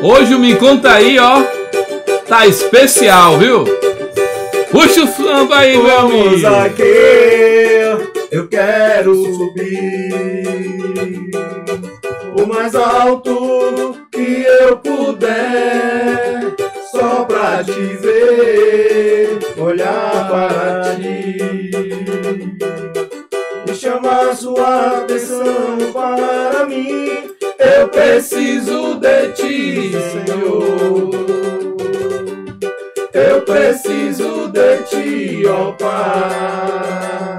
Hoje o Me Conta Aí, ó, tá especial, viu? Puxa o samba aí, meu amigo. Vamos aqui, eu quero subir o mais alto que eu puder, só pra te ver, olhar para ti e chamar sua atenção para mim. Eu preciso de ti, Senhor. Eu preciso de ti, ó Pai.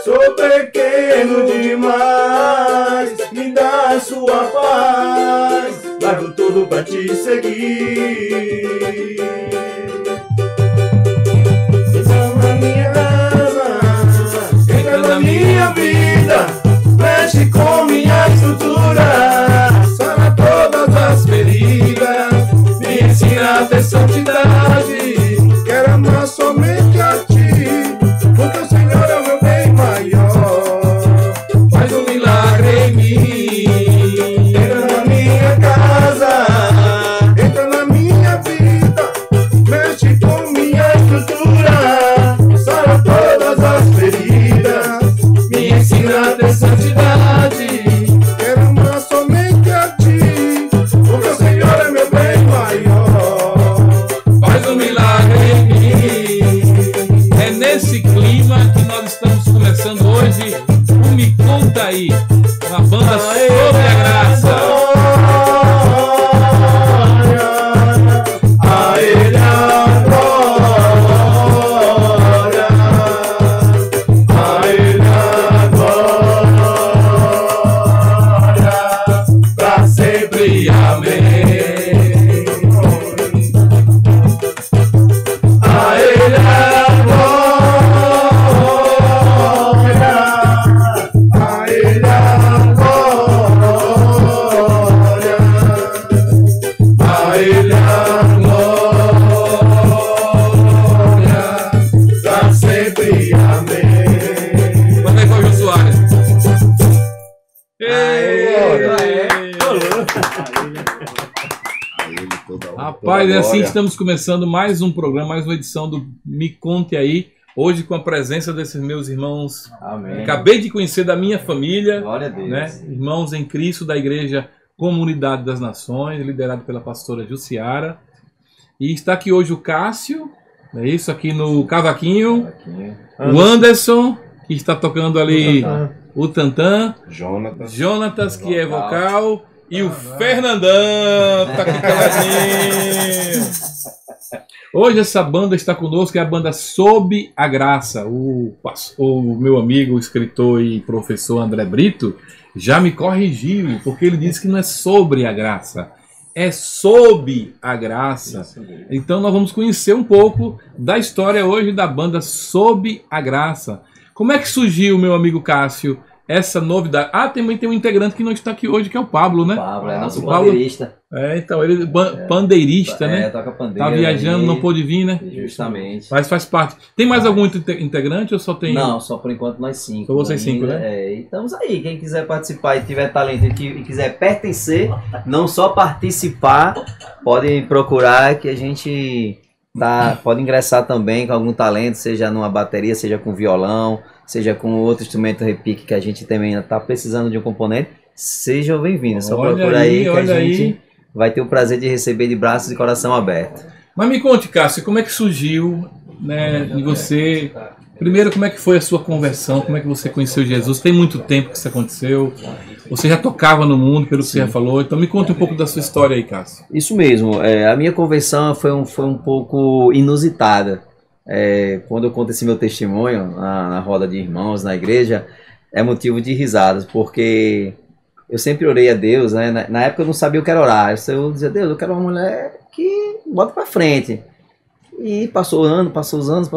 Sou pequeno demais, me dá sua paz. Largo tudo pra te seguir. Entra na minha casa, entra na minha vida, mexe com minha estrutura, sana todas as feridas, me ensina a ter santidade. Quero amar somente a ti, porque o Senhor é o meu bem maior. Faz um milagre em mim. Entra na minha casa, entra na minha vida, mexe com minha estrutura, sana todas as feridas, me ensina a ter santidade. Quero amar somente a ti, porque o Senhor é meu bem maior. Faz um milagre em mim. É nesse clima que nós estamos começando hoje o Me Conta Aí, uma banda sobre a graça. A Ele a glória, a Ele a glória, pra sempre, amém. A Ele a glória, a Ele a glória, a Ele a glória, pra sempre, amém. Quando é que foi o Jô Soares? Rapaz, é assim que estamos começando mais um programa, mais uma edição do Me Conte Aí. Hoje com a presença desses meus irmãos. Amém. Acabei de conhecer da minha família, Glória a Deus. né? Irmãos em Cristo da Igreja Comunidade das Nações, liderado pela pastora Jussiara. E está aqui hoje o Cássio, é isso, aqui no cavaquinho. O Anderson, que está tocando ali o tantã. Jonatas, que é vocal. E o Fernandão, que tá aqui caladinho. Hoje essa banda está conosco, é a banda Sob a Graça. O meu amigo, escritor e professor André Brito já me corrigiu, porque ele disse que não é sobre a graça, é sob a graça. Então nós vamos conhecer um pouco da história hoje da banda Sob a Graça. Como é que surgiu, meu amigo Cássio, essa novidade? Ah, também tem um integrante que não está aqui hoje, que é o Pablo, né? Pablo é nosso O Pablo- pandeirista. Então, ele pandeirista, né? Toca pandeiro. Tá viajando, aí, não pôde vir, né? Justamente. Mas faz parte. Tem mais algum integrante ou só tem? Não, só por enquanto nós 5. Só vocês 5, né? É, e estamos aí. Quem quiser participar e tiver talento e quiser pertencer, não só participar, podem procurar que a gente pode ingressar também com algum talento, seja numa bateria, seja com violão, seja com outro instrumento repique que a gente também está precisando de um componente. Sejam bem-vindos. Só Olha procura aí que a olha gente aí. vai ter o prazer de receber de braços e coração aberto. Mas me conte, Cássio, como é que surgiu, né, em você? Primeiro, como é que foi a sua conversão? Como é que você conheceu Jesus? Tem muito tempo que isso aconteceu? Você já tocava no mundo, pelo que você já falou. Então me conte um pouco da sua história aí, Cássio. Isso mesmo. A minha conversão foi um pouco inusitada. Quando eu conto esse meu testemunho na roda de irmãos, na igreja, é motivo de risadas, porque eu sempre orei a Deus, né? Na época eu não sabia o que era orar. Eu dizia, Deus, eu quero uma mulher que bota pra frente. E passou os anos,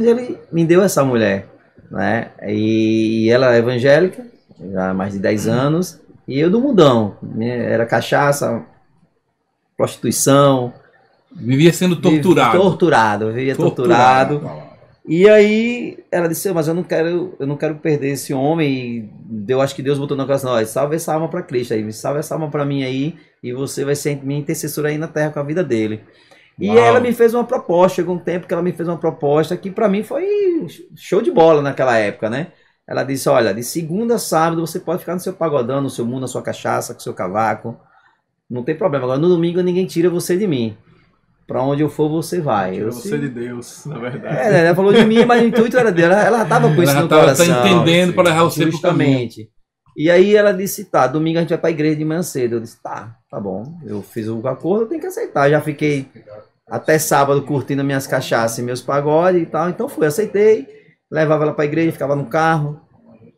e ele me deu essa mulher, né? E ela é evangélica, já há mais de 10 anos, e eu do mundão, né? Era cachaça, prostituição. Vivia sendo torturado. Vivia torturado. E aí ela disse, mas eu não quero perder esse homem. E eu acho que Deus botou no coração, ó, salve essa alma para Cristo aí, salve essa alma para mim aí, e você vai ser minha intercessora aí na terra com a vida dele. E Uau. ela me fez uma proposta, chegou um tempo que ela me fez uma proposta que para mim foi show de bola naquela época, né? Ela disse, olha, de segunda a sábado você pode ficar no seu pagodão, no seu mundo, na sua cachaça, com o seu cavaco, não tem problema. Agora no domingo ninguém tira você de mim. Pra onde eu for, você vai. Tira Eu você de Deus, na verdade. ela falou de mim, mas o intuito era dela. Ela estava com isso no coração. Ela tá entendendo para levar você pro caminho. Justamente. E aí ela disse, tá, domingo a gente vai pra igreja de manhã cedo. Eu disse, tá bom. Eu fiz o acordo, eu tenho que aceitar. Já fiquei até sábado curtindo minhas cachaças e meus pagodes e tal. Então fui, aceitei. Levava ela pra igreja, ficava no carro.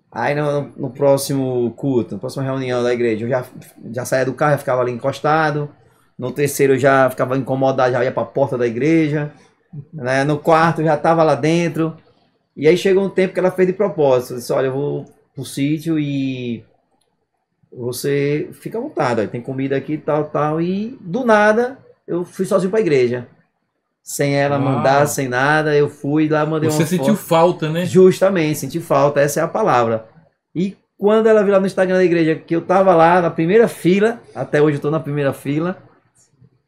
Aí no próximo culto, na próxima reunião da igreja, eu já saía do carro, já ficava ali encostado. No terceiro eu já ficava incomodado, já ia para a porta da igreja. Né? No quarto eu já estava lá dentro. E aí chegou um tempo que ela fez de propósito. Eu disse, olha, eu vou pro sítio e você fica à vontade. Ó, tem comida aqui, tal. E do nada eu fui sozinho para a igreja. Sem ela mandar, sem nada. Eu fui lá, mandei Você sentiu falta, né? Justamente, senti falta. Essa é a palavra. E quando ela viu lá no Instagram da igreja que eu tava lá na primeira fila, até hoje eu tô na primeira fila.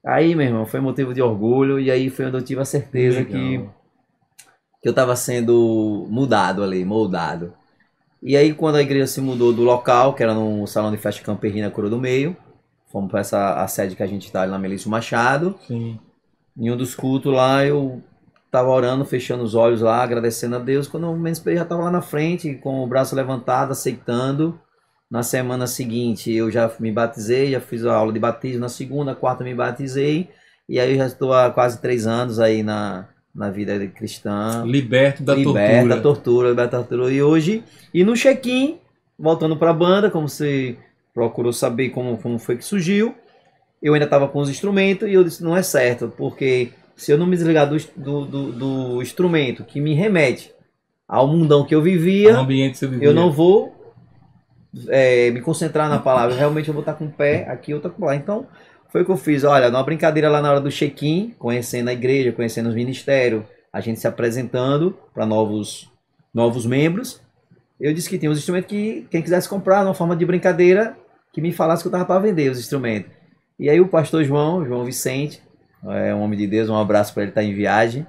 Aí, meu irmão, foi motivo de orgulho, e aí foi onde eu tive a certeza que eu estava sendo mudado ali, moldado. E aí, quando a igreja se mudou do local, que era no Salão de Festa Camperri, na Coroa do Meio, fomos para a sede que a gente está ali na Melício Machado. Sim. Em um dos cultos lá, eu estava orando, fechando os olhos lá, agradecendo a Deus, quando o menos já estava lá na frente, com o braço levantado, aceitando. Na semana seguinte eu já me batizei, já fiz a aula de batismo. Na segunda, quarta me batizei. E aí eu já estou há quase 3 anos aí na vida cristã. Liberto da tortura. E hoje, e no check-in, voltando para a banda, como você procurou saber como foi que surgiu, eu ainda estava com os instrumentos e eu disse, não é certo, porque se eu não me desligar do instrumento que me remete ao mundão que eu vivia, eu não vou me concentrar na palavra. Realmente eu vou estar com o pé aqui, outra com lá. Então foi o que eu fiz. Olha, numa brincadeira lá na hora do check-in, conhecendo a igreja, conhecendo os ministérios, a gente se apresentando para novos membros. Eu disse que tinha uns instrumentos que quem quisesse comprar, numa forma de brincadeira, que me falasse que eu estava para vender os instrumentos. E aí o pastor João Vicente, é um homem de Deus, um abraço para ele, está em viagem.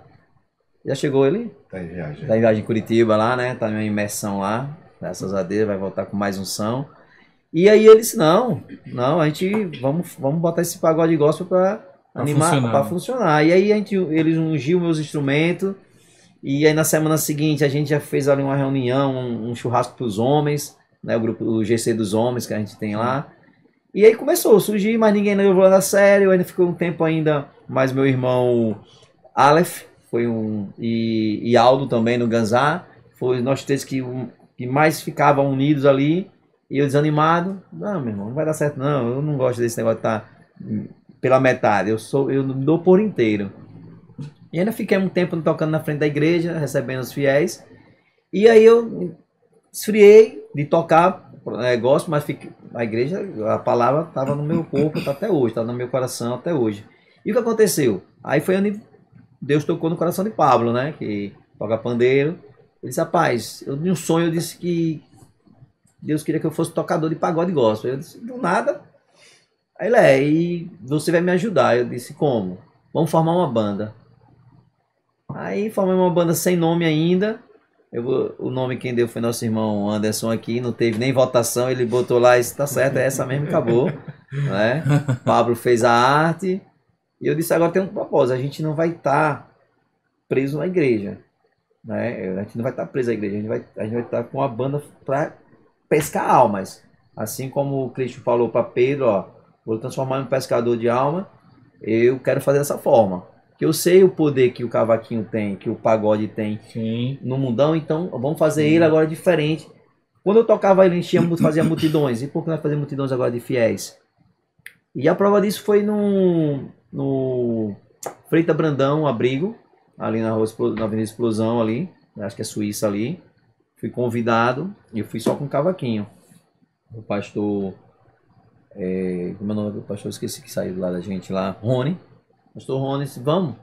Já chegou ele? Está em viagem. Está em viagem em Curitiba lá, né? Está em uma imersão lá. Graças a Deus, vai voltar com mais unção. E aí ele disse, não, a gente vamos botar esse pagode gospel para animar, para funcionar. E aí eles ungiu meus instrumentos. E aí na semana seguinte a gente já fez ali uma reunião, um churrasco para os homens, né, o GC dos homens que a gente tem lá. E aí começou a surgir, mas ninguém levou a sério. Ainda ficou um tempo ainda, mas meu irmão Aleph foi e Aldo também no Ganzá. Foi nós três que mais ficavam unidos ali. E eu desanimado, não, meu irmão, não vai dar certo não, eu não gosto desse negócio de estar pela metade, eu dou por inteiro. E ainda fiquei um tempo tocando na frente da igreja, recebendo os fiéis. E aí eu esfriei de tocar gospel, mas a igreja, a palavra estava no meu corpo, tá até hoje, está no meu coração até hoje. E o que aconteceu? Aí foi onde Deus tocou no coração de Pablo, né, que toca pandeiro. Ele disse, rapaz, eu tinha um sonho, eu disse que Deus queria que eu fosse tocador de pagode gospel. Eu disse, do nada. Aí ele e você vai me ajudar. Eu disse, como? Vamos formar uma banda. Aí formamos uma banda sem nome ainda. O nome quem deu foi nosso irmão Anderson aqui, não teve nem votação, ele botou lá e disse, tá certo, é essa mesmo, acabou. Né? Pablo fez a arte. E eu disse, agora tem um propósito, a gente não vai estar preso na igreja. Né? A gente não vai estar preso à igreja, a gente vai estar com a banda para pescar almas, assim como o Cristo falou para Pedro, ó, vou transformar em um pescador de alma. Eu quero fazer dessa forma, que eu sei o poder que o cavaquinho tem, que o pagode tem. Sim. No mundão, então vamos fazer ele agora diferente. Quando eu tocava ele fazia multidões, e por que nós fazemos multidões agora de fiéis? E a prova disso foi no Freita Brandão, abrigo, ali na Avenida Explosão ali, acho que é Suíça ali. Fui convidado e eu fui só com cavaquinho. O pastor, como é o nome do pastor? Esqueci que saiu lá da gente lá, Rony. Pastor Rony disse, vamos.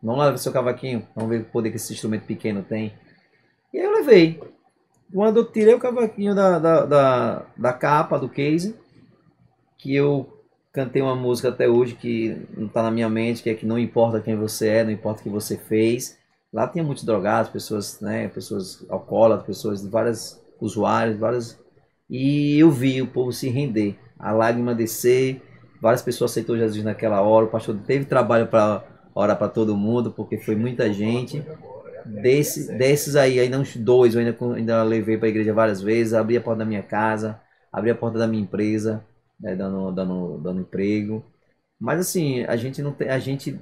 Vamos lá, levar seu cavaquinho, vamos ver o poder que esse instrumento pequeno tem. E aí eu levei. Quando eu tirei o cavaquinho da capa, do case, que eu cantei uma música até hoje que não está na minha mente, que é que não importa quem você é, não importa o que você fez. Lá tinha muitos drogados, pessoas, né, pessoas alcoólatras, pessoas de vários usuários, e eu vi o povo se render, a lágrima descer, várias pessoas aceitou Jesus naquela hora, o pastor teve trabalho para orar para todo mundo, porque foi muita gente. Desses aí, ainda uns 2, eu ainda levei para a igreja várias vezes, abri a porta da minha casa, abri a porta da minha empresa, né, dando emprego. Mas assim, a gente não tem, a gente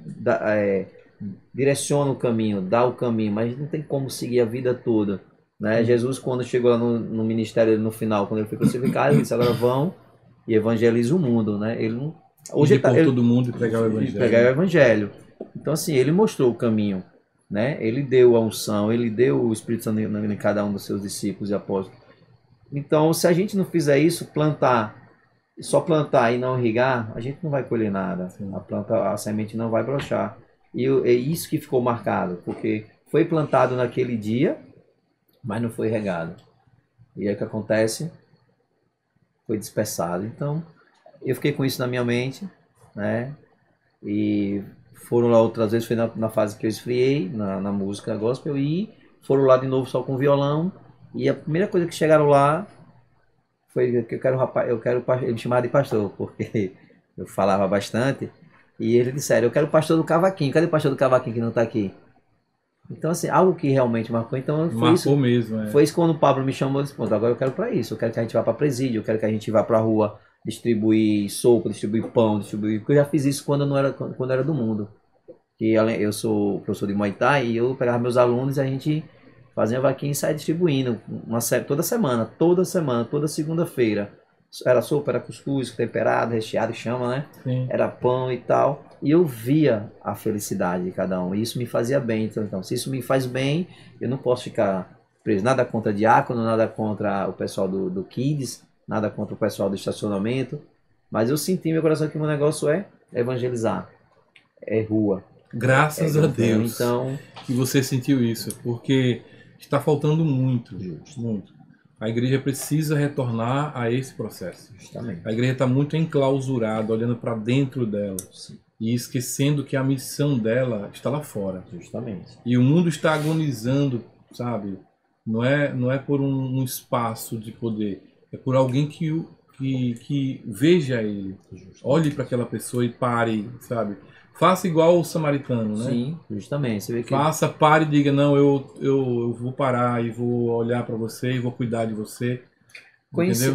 direciona o caminho, dá o caminho, mas não tem como seguir a vida toda, né? Jesus, quando chegou lá no ministério, no final, quando ele foi crucificado, ele disse: agora vão e evangelize o mundo, né? Ele não, hoje ir por todo mundo e pregar o evangelho. Pregar o evangelho. Então assim, ele mostrou o caminho, né? Ele deu a unção, ele deu o Espírito Santo em cada um dos seus discípulos e apóstolos. Então, se a gente não fizer isso, só plantar e não irrigar, a gente não vai colher nada. Sim. A semente não vai brochar. E é isso que ficou marcado, porque foi plantado naquele dia, mas não foi regado. E aí o que acontece? Foi dispersado. Então, eu fiquei com isso na minha mente, né? E foram lá outras vezes, foi na fase que eu esfriei, na música gospel, e foram lá de novo só com violão. E a primeira coisa que chegaram lá foi que ele me chamava de pastor, porque eu falava bastante. E eles disseram: eu quero o pastor do cavaquinho. Cadê o pastor do cavaquinho que não está aqui? Então, assim, algo que realmente marcou. Então, foi isso quando o Pablo me chamou e disse: agora eu quero para isso. Eu quero que a gente vá para presídio, eu quero que a gente vá para a rua distribuir sopa, distribuir pão, porque eu já fiz isso quando eu era do mundo. Que eu sou professor de Muay Thai e eu pegava meus alunos e a gente fazia a vaquinha e saia distribuindo toda semana, toda segunda-feira. Era sopa, era cuscuz, temperado, recheado, chama, né? Sim. Era pão e tal. E eu via a felicidade de cada um. E isso me fazia bem. Então, se isso me faz bem, eu não posso ficar preso. Nada contra diácono, nada contra o pessoal do Kids, nada contra o pessoal do estacionamento. Mas eu senti em meu coração que o meu negócio é evangelizar. É rua. Graças a Deus que você sentiu isso. Porque está faltando muito. Muito. A igreja precisa retornar a esse processo. Justamente. A igreja está muito enclausurada, olhando para dentro dela. Sim. E esquecendo que a missão dela está lá fora. Justamente. E o mundo está agonizando, sabe? Não é por um espaço de poder. É por alguém que veja ele. Justamente. Olhe para aquela pessoa e pare, sabe? Faça igual o samaritano, né? Sim, justamente. Você vê que... pare e diga: não, eu vou parar e vou olhar para você e vou cuidar de você.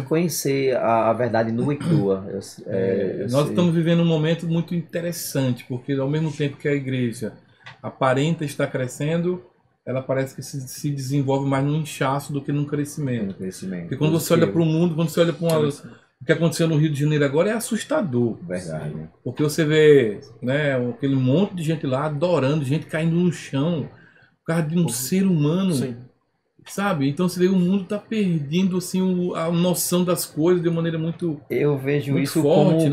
Conhecer a verdade nua e crua. Nós estamos vivendo um momento muito interessante, porque ao mesmo tempo que a igreja aparenta estar crescendo, ela parece que se desenvolve mais num inchaço do que num crescimento. Porque quando você olha para o mundo, quando você olha para o que aconteceu no Rio de Janeiro agora, é assustador. Verdade. Porque você vê, né, aquele monte de gente lá adorando, gente caindo no chão, por causa de um ser humano. Sim. Sabe? Então você vê, o mundo está perdendo assim, a noção das coisas de uma maneira muito Eu vejo muito isso forte,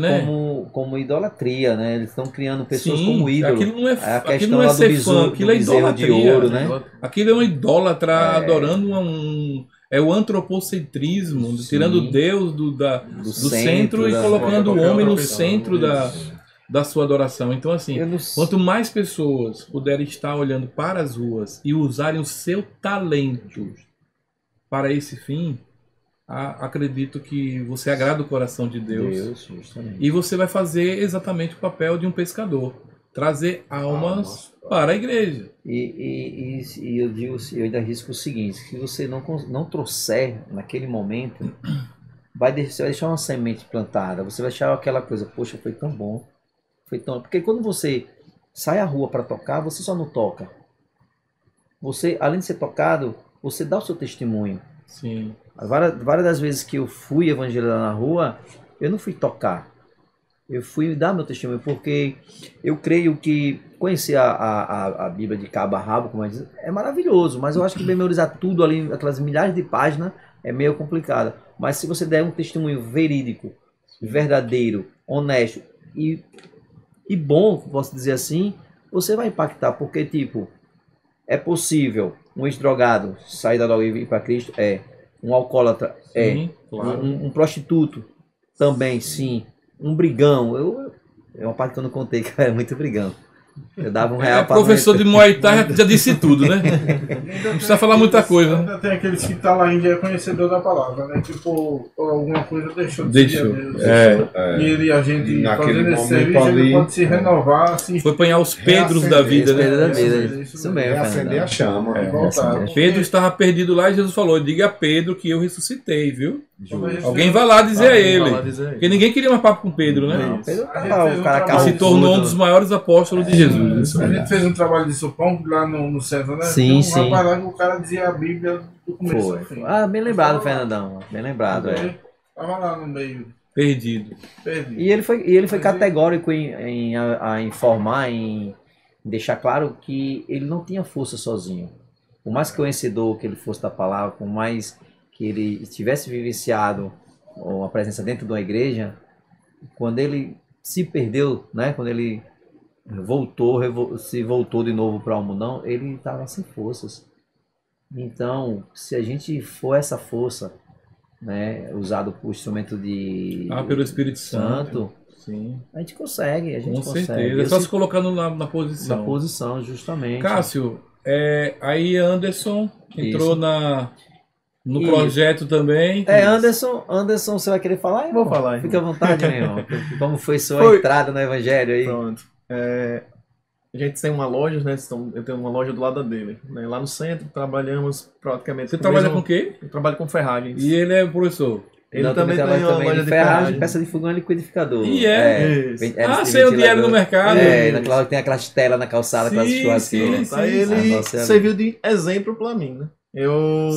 como idolatria, né? Eles estão criando pessoas como ídolo. Aquilo não é, aquilo não é ser fã, aquilo é idolatria. De ouro, né? Aquilo é um idólatra adorando é o antropocentrismo, tirando Deus do centro e colocando o homem no centro da sua adoração. Então, assim, quanto mais pessoas puderem estar olhando para as ruas e usarem o seu talento para esse fim, acredito que você agrada o coração de Deus e você vai fazer exatamente o papel de um pescador, trazer almas para a igreja. E eu ainda arrisco o seguinte: se você não trouxer naquele momento, você vai deixar uma semente plantada, você vai achar aquela coisa: poxa, foi tão bom. Porque quando você sai à rua para tocar, você só não toca. Você, além de ser tocado, você dá o seu testemunho. Sim. Várias das vezes que eu fui evangelizar na rua, eu não fui tocar. Eu fui dar meu testemunho, porque eu creio que conhecer a Bíblia de cabo a rabo, como diz, é maravilhoso, mas eu acho que memorizar tudo ali, aquelas milhares de páginas, é meio complicado. Mas se você der um testemunho verídico, verdadeiro, honesto e bom, posso dizer assim, você vai impactar, porque, tipo, é possível um ex-drogado sair da droga e vir para Cristo? É. Um alcoólatra? É. Sim, claro. Um prostituto? Também, sim. Um brigão? É uma parte que eu não contei, que eu era muito brigão. Eu dava R$1 pra professor de Muay Thai já disse tudo, né? Não precisa falar muita coisa. Ainda tem aqueles que tá lá ainda é conhecedor da palavra, né? Tipo, alguma coisa deixou de Deixou. seguir a Deus. É. E ele, a gente Naquele fazendo esse momento serviço, ele ali, pode se renovar, se Foi apanhar os Pedros da vida, Pedro né? da vida. Isso Isso mesmo. mesmo, Reacender a Fernandão. chama. voltar. Pedro estava perdido lá e Jesus falou: diga a Pedro que eu ressuscitei, viu? Quando Alguém vai lá dizer a ele. Vai lá dizer a ele. Porque ninguém queria mais papo com Pedro, né? Não, Pedro A gente tá lá, fez o um cara trabalho. Se tornou um dos maiores apóstolos de Jesus. A gente fez um trabalho de supão lá no centro, né? Sim, Tem um sim. rapaz lá que o cara dizia a Bíblia do começo ao Foi. fim. Ah, bem lembrado, Fernandão. Bem lembrado, é. Ele tava lá no meio, Perdido. perdido. E ele foi categórico em informar, em deixar claro que ele não tinha força sozinho. Por mais conhecedor que ele fosse da palavra, por mais que ele tivesse vivenciado a presença dentro de uma igreja, quando ele se perdeu, né? Quando ele se voltou de novo para o mundão, ele estava sem forças. Então, se a gente for essa força, né, usado por instrumento de Pelo Espírito Santo. Sim, a gente consegue, a gente com consegue. certeza. É Eu só se- se colocando na posição. na posição, justamente. Cássio, aí Anderson entrou no Isso. projeto também. Anderson, você vai querer falar? Vou irmão? falar, Fica à vontade, meu irmão. Como foi sua Foi. entrada no Evangelho aí? Pronto. A gente tem uma loja, né? Eu tenho uma loja do lado dele. Né? Lá no centro, trabalhamos praticamente... Você com o trabalha mesmo- com o quê? Eu trabalho com ferragens. E ele é professor. Ele Não, também tem trabalha uma loja de ferragem. peça de fogão e liquidificador. E é? Isso. Sei onde era no mercado. Naquela hora que tem aquelas telas na calçada com as Sim, churrasqueiras. sim, Aí ele Ah, você é- serviu de exemplo pra mim, né?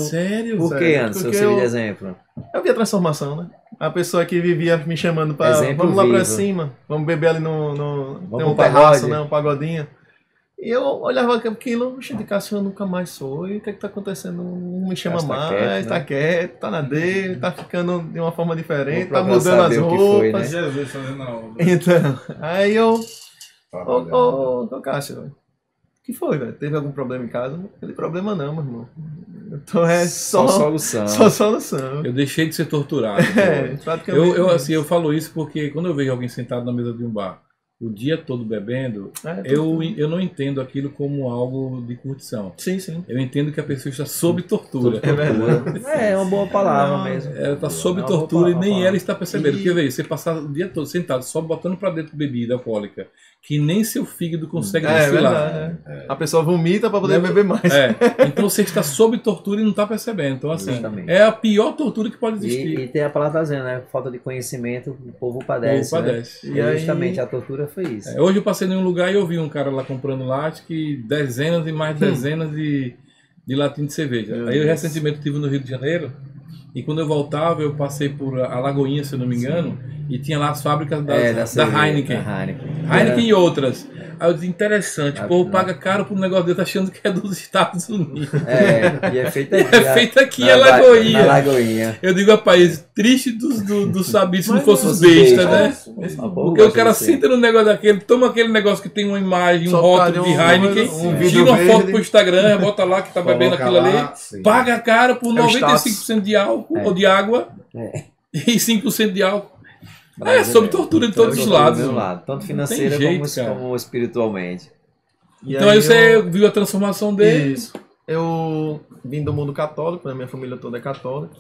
Sério? Por que, Sério, Anderson? porque Serviu de eu- exemplo. Eu vi a transformação, né? A pessoa que vivia me chamando pra... Exemplo vamos lá pra vivo. cima, vamos beber ali no tem pro um terraço, pagode. né? Um pagodinho. E eu olhava aquilo, gente, Cássio nunca mais foi, o que é que tá acontecendo? Não me chama Cássio tá mais, quieto, tá né? quieto, tá na dele, tá ficando de uma forma diferente, Vamos tá procurar mudando as saber o que foi, roupas. né? Jesus fazendo a obra. Então, aí eu... Trabalhando. Ô, Cássio, o que foi, velho? Teve algum problema em casa? Não teve problema não, meu irmão. Então é Só só solução. solução. Eu deixei de ser torturado. Praticamente. Eu falo isso porque quando eu vejo alguém sentado na mesa de um bar o dia todo bebendo, É, eu não entendo aquilo como algo de curtição. Sim, sim. Eu entendo que a pessoa está sob tortura. É verdade. É uma boa palavra Não, mesmo. Ela está sob É uma boa tortura e nem palavra. ela está percebendo. E- Porque, veio, você passar o dia todo sentado só botando para dentro bebida alcoólica, que nem seu fígado consegue É destilar. verdade. A pessoa vomita pra poder Não, beber mais. Então você está sob tortura e não está percebendo. Então, assim, Justamente. é a pior tortura que pode existir. E tem a palavra dizendo, né? Falta de conhecimento, o povo padece. O povo né? padece. E E aí- justamente a tortura foi isso. Hoje eu passei em um lugar e eu vi um cara lá comprando lá, acho que dezenas e mais dezenas de latinhas de cerveja. Meu Aí eu Deus. recentemente estive no Rio de Janeiro e quando eu voltava eu passei por Alagoinha, se eu não me engano, e tinha lá as fábricas da cerveja, Heineken. da Heineken. Heineken e outras. Aí eu disse, interessante, o povo Ah, paga caro por um negócio desse achando que é dos Estados Unidos. E é feito aqui. É feito aqui em na Alagoinha. Alagoinha. Eu digo, rapaz, triste dos sabidos se não Mas fosse não os fosse bestas, besta, né? Porque Porque o cara senta no negócio daquele, toma aquele negócio que tem uma imagem, um Só rótulo tá de ali Heineken, um tira vidro uma foto verde. pro Instagram, bota lá que tá bebendo Coloca aquilo lá, ali, sim. paga caro por É o 95% de álcool ou de água É. e 5% de álcool. Brasileiro. sob tortura de todos os lados. Tanto financeira jeito, cara. como espiritualmente. E Então aí você eu- viu a transformação dele. Isso. Eu vim do mundo católico, né? Minha família toda é católica.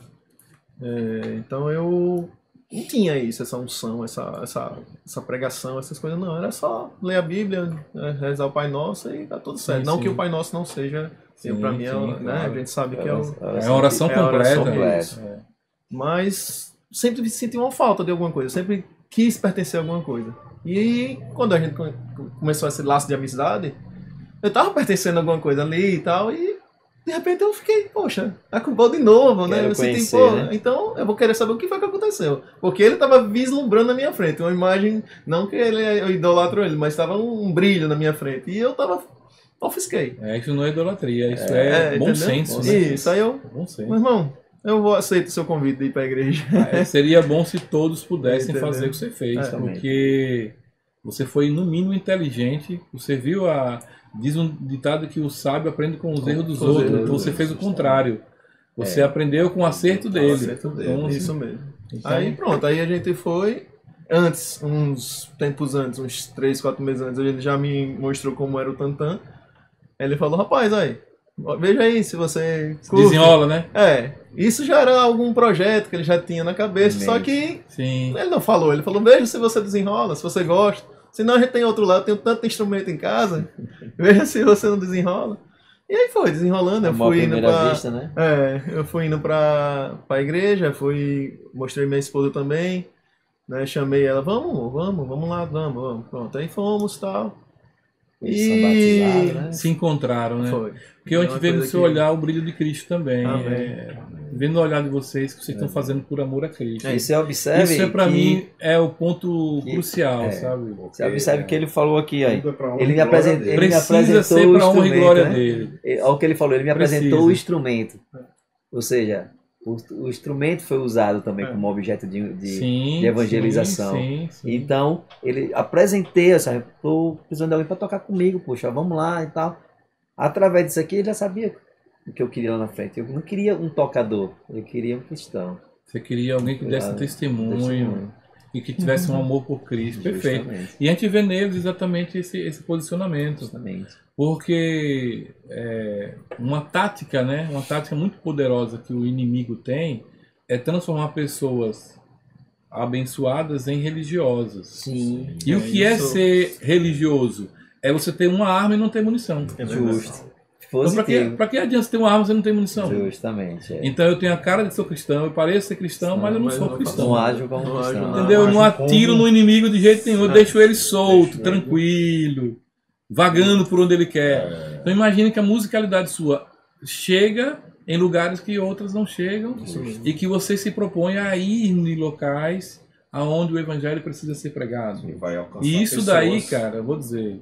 Então eu não tinha isso, essa unção, essa pregação, essas coisas, não. Era só ler a Bíblia, rezar o Pai Nosso e tá tudo certo. Sim, não sim. que o Pai Nosso não seja, Sim, pra mim, sim, né? claro. A gente sabe que é o. É a oração É a oração completa. completa. Mas sempre senti uma falta de alguma coisa, sempre quis pertencer a alguma coisa. E quando a gente começou esse laço de amizade, eu tava pertencendo a alguma coisa ali e tal, e de repente eu fiquei, poxa, acabou de novo, né? Quero Eu senti, conhecer, pô, né? então eu vou querer saber o que foi que aconteceu. Porque ele tava vislumbrando na minha frente, uma imagem, não que eu idolatro ele, mas tava um brilho na minha frente. E eu tava, ofusquei. Isso não é idolatria, isso é, bom entendeu? senso. Né? Isso, aí eu, Bom senso. meu irmão, eu vou aceitar o seu convite de ir pra igreja. Seria bom se todos pudessem Entendeu? fazer o que você fez, Exatamente. porque você foi no mínimo inteligente, você viu diz um ditado que o sábio aprende com os erros dos outros, então você fez o contrário. Você aprendeu com o acerto dele. Acerto dele, Então, assim, isso mesmo. então, Aí pronto, aí a gente foi. Antes, uns tempos antes, uns 3, 4 meses antes, ele já me mostrou como era o tantã. Aí ele falou, rapaz, aí, veja aí se você curte. desenrola, né? Isso já era algum projeto que ele já tinha na cabeça, só que Sim. ele não falou, ele falou, veja se você desenrola, se você gosta. Senão a gente tem outro lado, tem tanto instrumento em casa, veja se você não desenrola. E aí foi, desenrolando, eu fui indo pra... vista, né? eu fui indo pra igreja, mostrei minha esposa também, né, chamei ela, vamos lá, vamos, pronto, aí fomos e tal. Eles são batizados, né? Se encontraram, né? Foi. Porque a gente Uma vê no coisa seu que- olhar o brilho de Cristo também. Amém. Vendo no olhar de vocês que vocês estão fazendo por amor a Cristo. E você observe Isso é pra que- mim é o ponto que- crucial, sabe? Você observe que ele falou aqui, aí. Tudo é pra honra Ele e me glória apresentou, dele. ele me Precisa apresentou ser o pra honra e instrumento, glória né? dele. Olha o que ele falou, ele me Precisa. apresentou o instrumento. Ou seja, o instrumento foi usado também como objeto Sim, de evangelização. Sim. Então, ele apresentei, assim, tô precisando de alguém para tocar comigo, poxa, vamos lá e tal. Através disso aqui, ele já sabia o que eu queria lá na frente. Eu não queria um tocador, eu queria um cristão. Você queria alguém que desse testemunho e que tivesse um amor por Cristo. Perfeito. Justamente. E a gente vê neles exatamente esse posicionamento. Justamente. Porque uma tática, né? Uma tática muito poderosa que o inimigo tem é transformar pessoas abençoadas em religiosas. Sim. E o que é isso. ser religioso? É você ter uma arma e não ter munição. Justo. Então, Positivo. pra que adianta você ter uma arma se você não tem munição? Justamente. É. Então eu tenho a cara de ser cristão, eu pareço ser cristão, mas eu não sou cristão. Não ajo como Não cristão. ajo, Entendeu? Eu não Acho atiro como- no inimigo de jeito nenhum, eu deixo ele solto, Deixo ele. tranquilo, vagando por onde ele quer. Então imagine que a musicalidade sua chega em lugares que outras não chegam e que você se propõe a ir em locais aonde o evangelho precisa ser pregado. E vai alcançar E isso daí, pessoas. cara, eu vou dizer,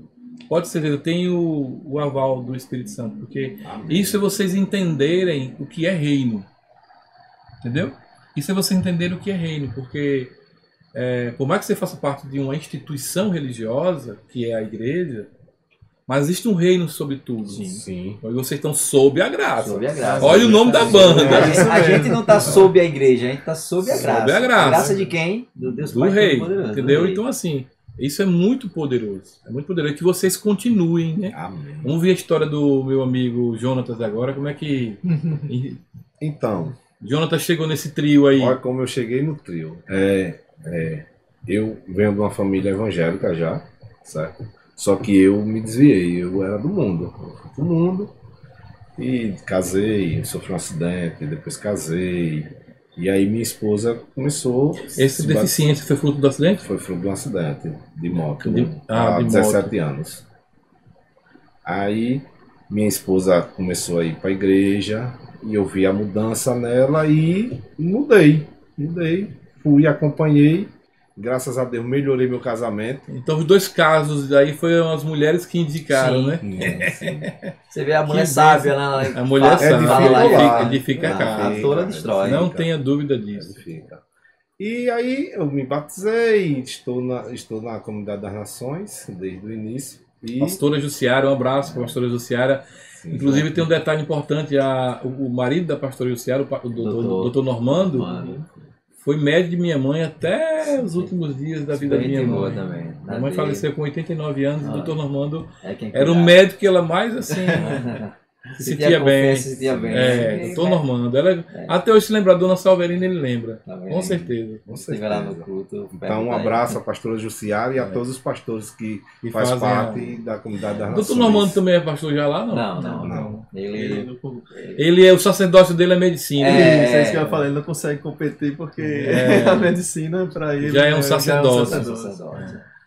pode ser, eu tenho o aval do Espírito Santo, porque Amém. isso é vocês entenderem o que é reino. Entendeu? Isso é você entender o que é reino, porque por mais que você faça parte de uma instituição religiosa, que é a igreja, mas existe um reino sobre tudo. Sim. E vocês estão sob a graça. Sob a graça. Olha o nome da banda. A gente não está sob a igreja, a gente está sob a Sob graça. a graça. De quem? Do Deus Do Pai rei. Todo-Poderoso. Entendeu? Do rei. Então, assim, isso é muito poderoso. É muito poderoso. Que vocês continuem, né? Amém. Vamos ver a história do meu amigo Jonatas agora. Como é que Então, Jonatas chegou nesse trio aí? olha como eu cheguei no trio. Eu venho de uma família evangélica já, certo? Só que eu me desviei, eu era do mundo. Eu fui pro mundo e casei, sofri um acidente, depois casei. E aí minha esposa começou... Essa deficiência foi fruto do acidente? Foi fruto de um acidente de moto, Ah, há de 17 anos. Aí minha esposa começou a ir para a igreja e eu vi a mudança nela e mudei, fui, acompanhei. Graças a Deus melhorei meu casamento. Então os dois casos aí foram as mulheres que indicaram, Sim. né? Você vê a mulher Que sábia lá. A mulher fala- sabe, fala lá, edifica a a casa. tola destrói. Não tenha dúvida disso. Fica. E aí eu me batizei, estou na Comunidade das Nações desde o início. E Pastora Jussiara, um abraço para a pastora Jussiara. Inclusive tem um detalhe importante, o marido da pastora Jussiara, o doutor Normando, foi médico de minha mãe até os últimos dias da vida da minha mãe. Também. Minha mãe faleceu com 89 anos, o doutor Normando era o um médico que ela mais assim se sentia bem. Se sentia bem. Doutor Normando. Até hoje se lembra, a dona Salverina ele lembra, Tá vendo? com certeza. com Se estiver lá no certeza. culto. Então um abraço à pastora Jussiara e a todos os pastores que E fazem fazem parte da Comunidade das O Nações. doutor Normando também é pastor já lá, não? Não. Ele. Ele o sacerdócio dele é medicina. Isso é isso que eu ia falar, ele não consegue competir porque a medicina pra ele Já é um sacerdócio.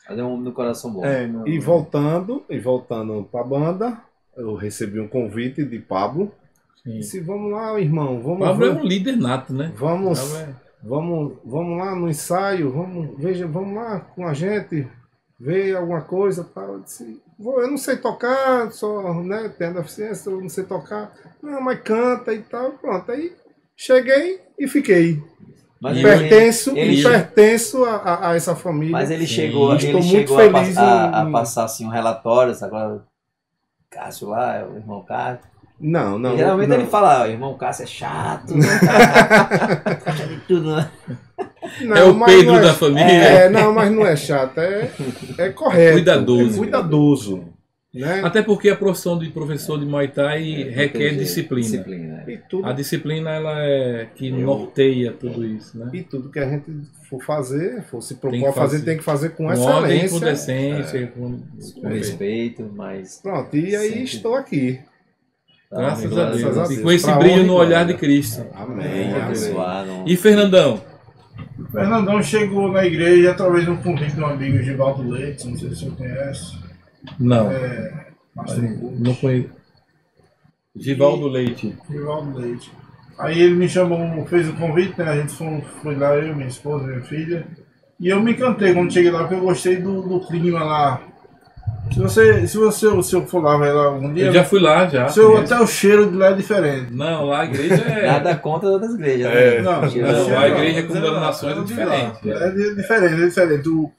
Fazer um no coração bom. Não. E voltando para a banda, eu recebi um convite de Pablo. Sim. Disse, vamos lá, irmão, Pablo é um líder nato, né? vamos, Pablo é- vamos lá no ensaio, vamos lá com a gente, ver alguma coisa. Tal. Eu disse, eu não sei tocar, só né, tenho deficiência, eu não sei tocar. Não, mas canta e tal. Pronto, aí cheguei e fiquei. Mas pertenço a essa família. Mas ele Sim, chegou, estou ele muito chegou feliz a em- passar assim um relatório, agora Cássio lá, o irmão Cássio. Não. Geralmente não. ele fala, o irmão Cássio é chato, né? Gosta de tudo, né? Não, É o mas Pedro não da família. Não, mas não é chato, é correto. Cuidadoso. É cuidadoso. Né? Até porque a profissão de professor de Muay Thai requer disciplina. E tudo, A disciplina ela é que norteia tudo isso, né? e tudo que a gente for fazer, for se Tem que propor a fazer, fazer. tem que fazer com Com ordem, excelência. com decência, com Com respeito, mas... Pronto, e aí Sempre. estou aqui. graças a Glória Deus. Deus. E com esse Pra brilho honra e no olhar glória. de Cristo. Amém. Abençoar, não- E Fernandão? O Fernandão chegou na igreja através de um convite de um amigo, Givaldo Leite, não sei se você conhece. Não, Pastor Augusto. não conheço. Givaldo Leite. Givaldo Leite. Aí ele me chamou, fez o convite, né? A gente foi lá, eu, minha esposa, minha filha. E eu me encantei quando cheguei lá, porque eu gostei do clima lá. Se eu for lá, vai lá algum dia. Eu já fui lá, já. Até o cheiro de lá é diferente. Não, lá a igreja é. Nada contra outras igrejas, né? Não, Não, a igreja com denominações é diferente. É diferente.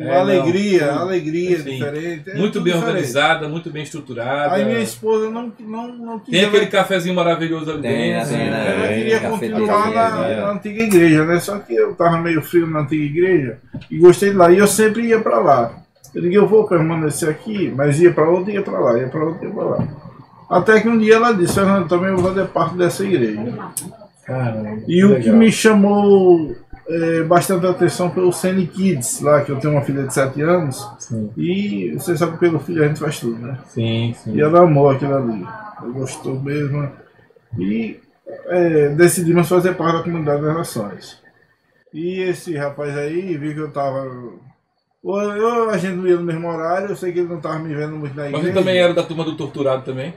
É, a alegria não. a alegria é Sim. diferente. é Muito tudo bem diferente. organizada, muito bem estruturada. Aí minha esposa não quis. Tem aquele cafezinho maravilhoso ali Tem, dentro. tem, né? Ela queria cafeteria, continuar né? na antiga igreja, né? Só que eu tava meio frio na antiga igreja e gostei de lá. E eu sempre ia pra lá. Eu digo, eu vou permanecer aqui, mas ia pra outra, ia pra lá, ia pra outra, ia pra lá. Até que um dia ela disse, Fernando, também eu vou fazer parte dessa igreja. Caramba, E o que legal. me chamou bastante atenção pelo Sene Kids, lá que eu tenho uma filha de 7 anos. Sim, E você sabe que pelo filho a gente faz tudo, né? sim. E ela amou aquilo ali. Ela gostou mesmo. E decidimos fazer parte da comunidade das nações. E esse rapaz aí viu que eu tava. A gente não ia no mesmo horário, eu sei que ele não tava me vendo muito na Mas igreja. você também era da turma do torturado também?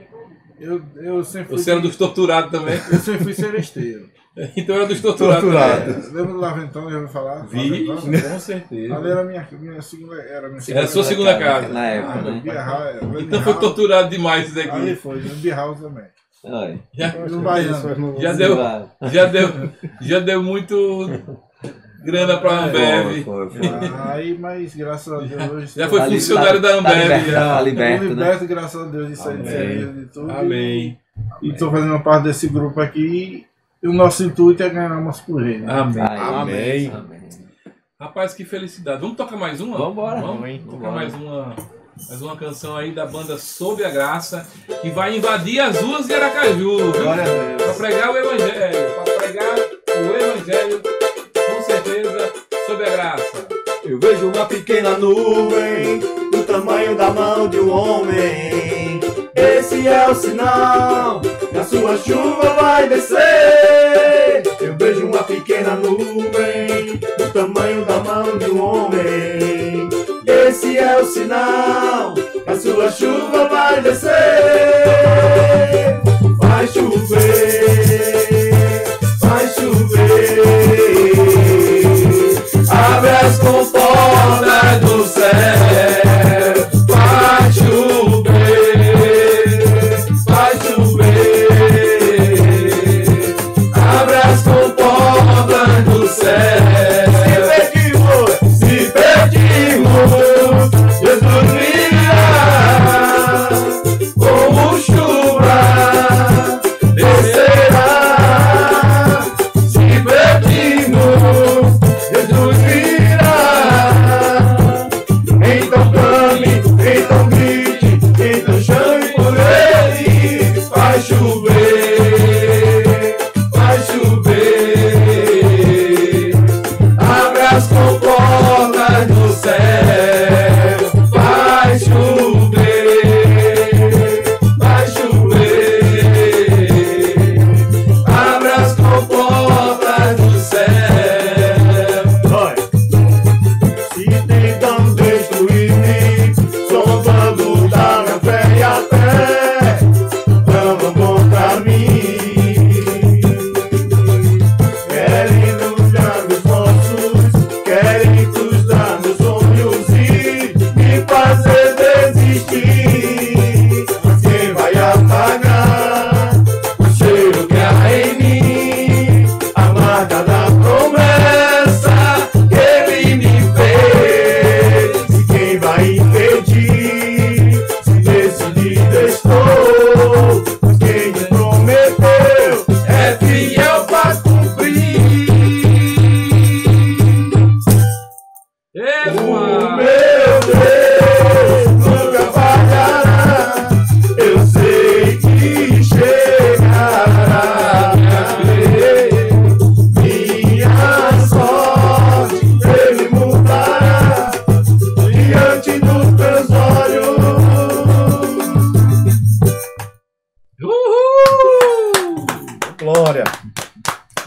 Eu sempre fui. Você era dos torturados também? Eu sempre fui celesteiro. Então era dos torturados. Torturado. Lembra do Laventão, eu ia falar? Vi, Laventão? com certeza. Ali era minha segunda. Era minha Era a sua segunda casa. Na época, né? Então foi torturado demais isso Ali daqui. foi, no Beerhouse também. Olha. No Baiano. Já deu muito grana pra Ambev. Foi. Aí, mas graças a Deus hoje. Já foi Tá li- funcionário tá- da Ambev. Tá liberto, já. tá Eu liberto, né? liberto, graças a Deus, disso aí, de Amém. serviço de tudo. Amém. E estou fazendo parte desse grupo aqui. E o nosso intuito é ganhar umas por ele. Né? Amém. Amém. Amém. Rapaz, que felicidade. Vamos tocar mais uma? Vambora. Vamos tocar mais uma canção aí da banda Sob a Graça, que vai invadir as ruas de Aracaju, viu? Glória a Deus. Para pregar o Evangelho. Para pregar o Evangelho, com certeza, sob a graça. Eu vejo uma pequena nuvem do tamanho da mão de um homem. Esse é o sinal que a sua chuva vai descer. Eu vejo uma pequena nuvem do tamanho da mão de um homem. Esse é o sinal que a sua chuva vai descer. Vai chover, vai chover. Abre as comportas do céu. Vai chover, vai chover. Abre as comportas do céu. Se pedimos, Jesus virá. Como chuva descerá. Se pedimos, Jesus virá. Então clame, então grite, então chame por ele. Vai chover, vai chover.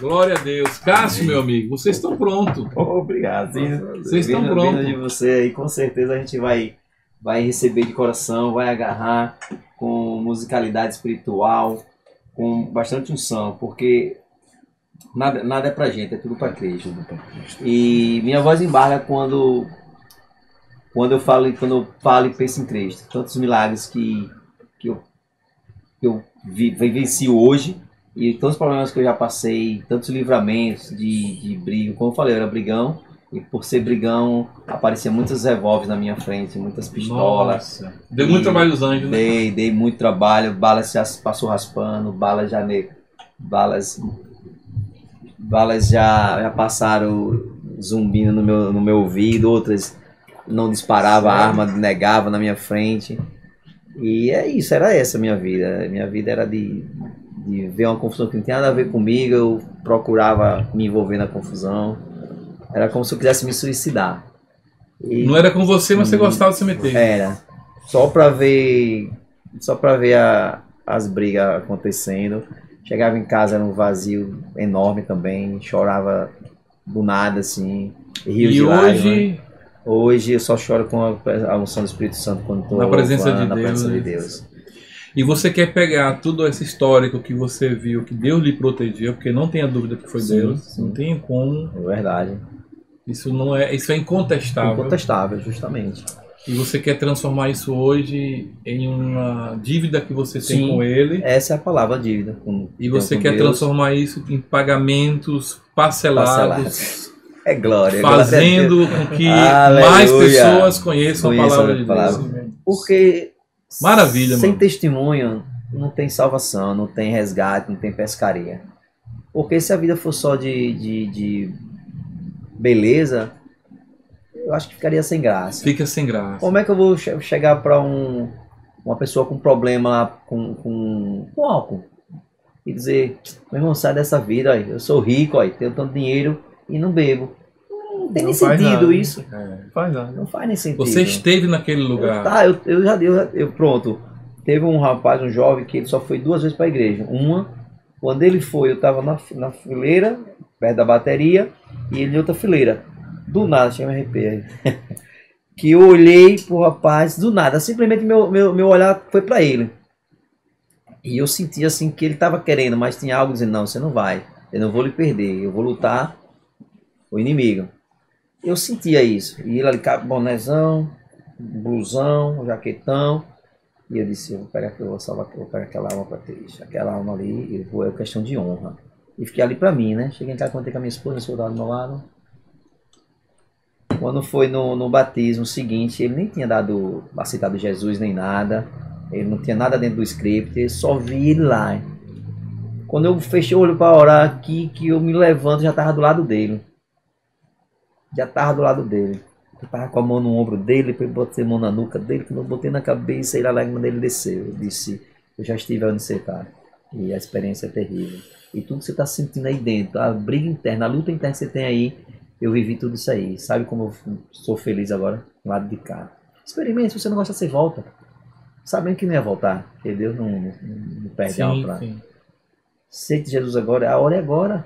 Glória a Deus. Cássio, meu amigo, vocês estão prontos. Obrigado. Vocês estão prontos. De você aí, com certeza a gente vai receber de coração, vai agarrar com musicalidade espiritual, com bastante unção, porque nada é pra gente, é tudo pra Cristo. E minha voz embarga quando eu falo e penso em Cristo. Tantos milagres que eu vivencio hoje, e tantos problemas que eu já passei, tantos livramentos de briga. Como eu falei, eu era brigão, e por ser brigão, apareciam muitos revólveres na minha frente, muitas pistolas. Nossa. Deu muito trabalho os anjos, né? Dei muito trabalho, balas já passou raspando, balas já passaram zumbindo no meu ouvido, outras não disparavam a arma, negavam na minha frente. E é isso, era essa a minha vida. Minha vida era de ver uma confusão que não tinha nada a ver comigo, eu procurava me envolver na confusão. Era como se eu quisesse me suicidar. E não era com você, mas você gostava de se meter. era. Só pra ver as brigas acontecendo. Chegava em casa, era um vazio enorme também, chorava do nada, assim, rio de lágrimas. Hoje eu só choro com a unção do Espírito Santo quando estou na presença de Deus. E você quer pegar tudo esse histórico que você viu, que Deus lhe protegeu, porque não tenha dúvida que foi Deus, sim. não tem como. É verdade. Isso é incontestável. Incontestável, justamente. E você quer transformar isso hoje em uma dívida que você tem com Ele. Essa é a palavra, dívida. E você quer transformar isso em pagamentos parcelados. É glória. Fazendo com que Aleluia. Mais pessoas conheçam a palavra de Deus. Porque maravilha, sem mano. testemunho não tem salvação, não tem resgate, não tem pescaria. Porque se a vida for só de beleza, eu acho que ficaria sem graça. Fica sem graça. Como é que eu vou chegar para uma pessoa com problema com álcool e dizer, meu irmão, sai dessa vida, ó, eu sou rico, ó, tenho tanto dinheiro e não bebo. Não tem nem sentido isso. Faz nada. Não faz nem sentido. Você esteve naquele lugar. Eu pronto. Teve um rapaz, um jovem, que ele só foi 2 vezes para a igreja. Uma, quando ele foi, eu estava na fileira, perto da bateria, e ele em outra fileira. Do nada, chega a me arrepiar aí. Que eu olhei pro rapaz, do nada, simplesmente meu olhar foi para ele. E eu senti assim que ele estava querendo, mas tinha algo dizendo, não, você não vai. Eu não vou lhe perder, eu vou lutar o inimigo. Eu sentia isso. E ele ali, bonézão, blusão, jaquetão. E eu disse, eu vou pegar aquela alma para Cristo. Aquela alma ali, é questão de honra. E fiquei ali para mim, né? Cheguei em casa, contei com a minha esposa do meu lado. Quando foi no batismo seguinte, ele nem tinha aceitado Jesus nem nada. Ele não tinha nada dentro do script, eu só vi ele lá. Quando eu fechei o olho para orar aqui, que eu me levanto, já estava do lado dele. Eu estava com a mão no ombro dele, depois botei a mão na nuca dele, quando eu botei na cabeça, ele a lágrima dele desceu. Eu disse, eu já estive onde você está. E a experiência é terrível. E tudo que você está sentindo aí dentro, a briga interna, a luta interna que você tem aí, eu vivi tudo isso aí. Sabe como eu sou feliz agora? Do lado de cá. Experimente, se você não gosta, você volta. Sabendo que não ia voltar, porque Deus não perde a alma. Aceite Jesus agora, a hora é agora.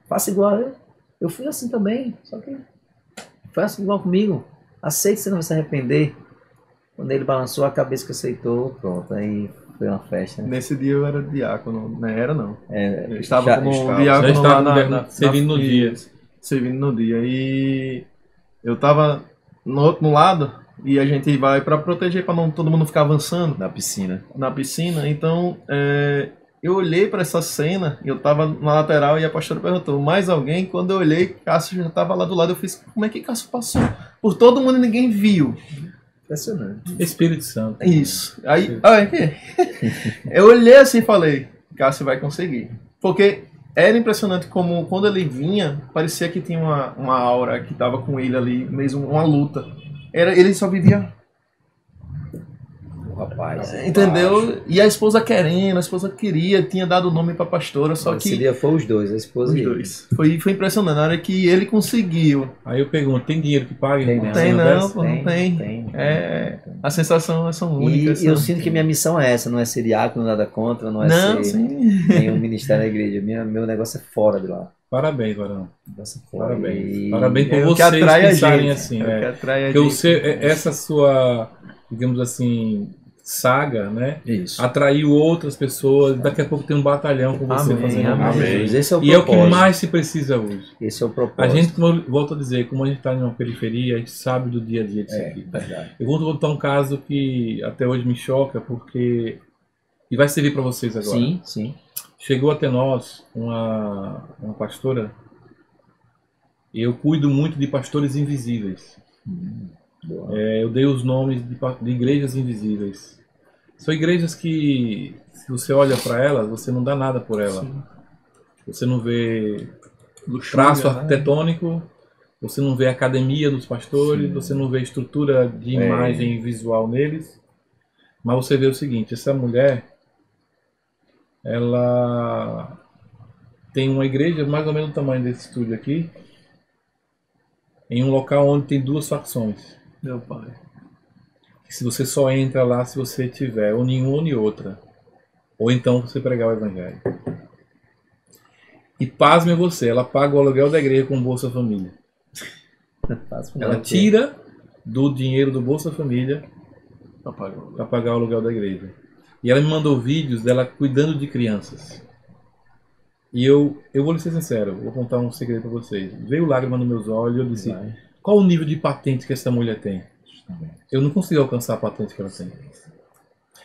Faça igual eu. Eu fui assim também, só que faça igual comigo. Aceite, você não vai se arrepender. Quando ele balançou a cabeça que aceitou, pronto, aí foi uma festa. Né? Nesse dia eu era diácono, não era não. Eu estava como diácono lá servindo no dia. Servindo no dia. E eu estava no outro lado e a gente vai para proteger, para não todo mundo ficar avançando. Na piscina. Então, eu olhei para essa cena, eu estava na lateral e a pastora perguntou, mais alguém? Quando eu olhei, Cássio já estava lá do lado, eu fiz, como é que Cássio passou? Por todo mundo e ninguém viu. Impressionante. Espírito Santo. Isso. Aí eu olhei assim e falei, Cássio vai conseguir. Porque era impressionante como quando ele vinha, parecia que tinha uma aura que estava com ele ali, mesmo uma luta. Ele só vivia... Rapaz, entendeu? E a esposa queria, tinha dado o nome pra pastora, só que... Esse dia foi os dois, a esposa e ele. Dois. Foi impressionante, na hora que ele conseguiu. Aí eu pergunto, tem dinheiro que paga? Não tem. As sensações são únicas. E eu sinto que minha missão é essa, não é ser diácono, nada contra, não é ser nenhum ministério da igreja. Meu negócio é fora de lá. Parabéns, Varão. Foi- Parabéns. Parabéns por É o que vocês atrai a pensarem gente. assim. É o que É. atrai a Porque gente. essa sua, digamos assim, saga, né? Isso. Atraiu outras pessoas. Daqui a pouco tem um batalhão com você Amém, fazendo amém. isso. Jesus, esse é o E é o que propósito. mais se precisa hoje. Esse é o A propósito. gente, como eu volto a dizer, como a gente está em uma periferia, a gente sabe do dia a dia disso aqui. Verdade. Eu vou contar um caso que até hoje me choca, porque. E vai servir para vocês agora. Sim, sim. Chegou até nós uma pastora, e eu cuido muito de pastores invisíveis. Boa. Eu dei os nomes de igrejas invisíveis. São igrejas que, se você olha para elas, você não dá nada por ela. Você não vê traço arquitetônico, você não vê academia dos pastores, você não vê estrutura de imagem visual neles. Mas você vê o seguinte, essa mulher, ela tem uma igreja mais ou menos do tamanho desse estúdio aqui, em um local onde tem duas facções. Meu pai. Se você só entra lá se você tiver ou nenhuma ou nem outra. Ou então você pregar o evangelho. E pasme você, ela paga o aluguel da igreja com Bolsa Família. Ela tira do dinheiro do Bolsa Família para pagar o aluguel da igreja. E ela me mandou vídeos dela cuidando de crianças. E eu vou lhe ser sincero, vou contar um segredo para vocês. Veio lágrima nos meus olhos e eu disse, qual o nível de patente que essa mulher tem? Eu não consegui alcançar a patente que ela tem.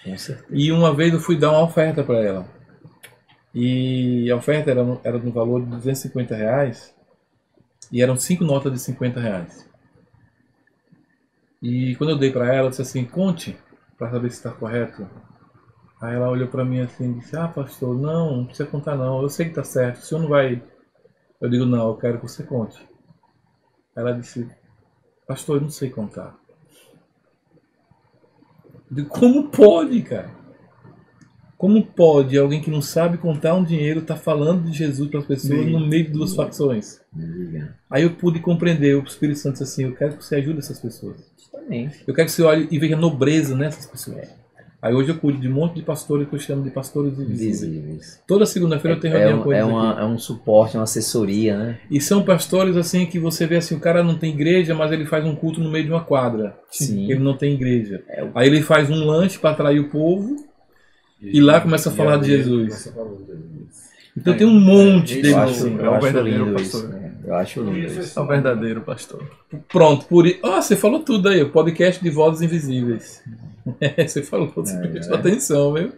Com certeza. E uma vez eu fui dar uma oferta para ela. E a oferta era no valor de R$250. E eram 5 notas de R$50. E quando eu dei para ela, eu disse assim, conte para saber se está correto. Aí ela olhou para mim assim e disse, pastor, não precisa contar não, eu sei que está certo, o senhor não vai... Eu digo, não, eu quero que você conte. Ela disse, pastor, eu não sei contar. Eu digo, como pode, cara? Como pode alguém que não sabe contar um dinheiro estar falando de Jesus para as pessoas no meio de duas facções? Aí eu pude compreender, o Espírito Santo disse assim, eu quero que você ajude essas pessoas. Justamente. Eu quero que você olhe e veja nobreza nessas pessoas. Aí hoje eu cuido de um monte de pastores que eu chamo de pastores invisíveis. Visíveis. Toda segunda-feira eu tenho reunião com eles aqui. É um suporte, uma assessoria, né? E são pastores assim que você vê assim, o cara não tem igreja, mas ele faz um culto no meio de uma quadra. Sim. Ele não tem igreja. Aí ele faz um lanche para atrair o povo e lá começa a falar de Jesus. Então tem um monte Isso deles eu assim. É o verdadeiro lindo pastor. isso, né? Eu acho lindo isso. É o verdadeiro pastor. Pronto, por isso. Você falou tudo aí, o podcast de Vozes Invisíveis. Você falou, você prestou atenção, viu?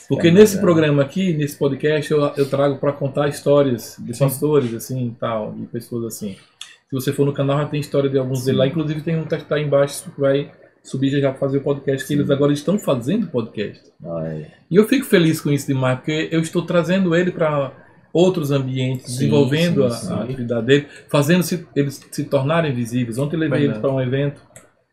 Porque nesse programa aqui, nesse podcast, eu trago para contar histórias de pastores, assim, tal, de pessoas assim. Se você for no canal, já tem história de alguns deles lá. Inclusive tem um que está aí embaixo que vai subir já para fazer o podcast, que eles agora estão fazendo podcast. E eu fico feliz com isso demais, porque eu estou trazendo ele para outros ambientes, desenvolvendo a atividade dele, fazendo eles se tornarem visíveis. Ontem eu levei eles para um evento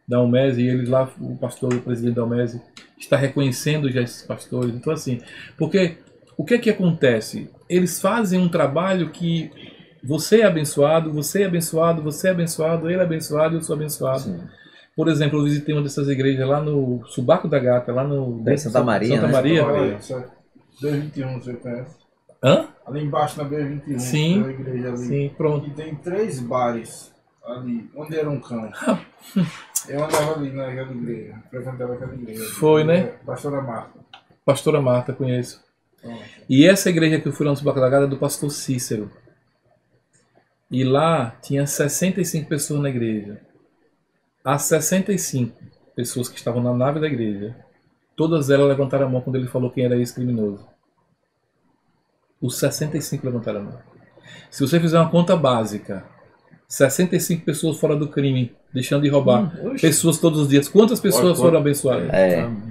da UMESE e eles lá, o pastor, o presidente da UMESE, está reconhecendo já esses pastores. Então assim, porque o que é que acontece? Eles fazem um trabalho que você é abençoado, você é abençoado, você é abençoado, ele é abençoado, eu sou abençoado. Sim. Por exemplo, eu visitei uma dessas igrejas lá no Subaco da Gata, lá no Santa Maria. Santa Maria. B21, você conhece? Hã? Ali embaixo na B21. Sim. Tem uma igreja ali. Sim, pronto. E tem 3 bares ali, onde era um cão. Eu andava ali naquela igreja, frequentava aquela igreja. Foi, né? Pastora Marta. Pastora Marta, conheço. E essa igreja que eu fui lá no Subaco da Gata é do pastor Cícero. E lá tinha 65 pessoas na igreja. As 65 pessoas que estavam na nave da igreja, todas elas levantaram a mão quando ele falou quem era esse criminoso. Os 65 levantaram a mão. Se você fizer uma conta básica, 65 pessoas fora do crime, deixando de roubar pessoas todos os dias, quantas pessoas foram abençoadas?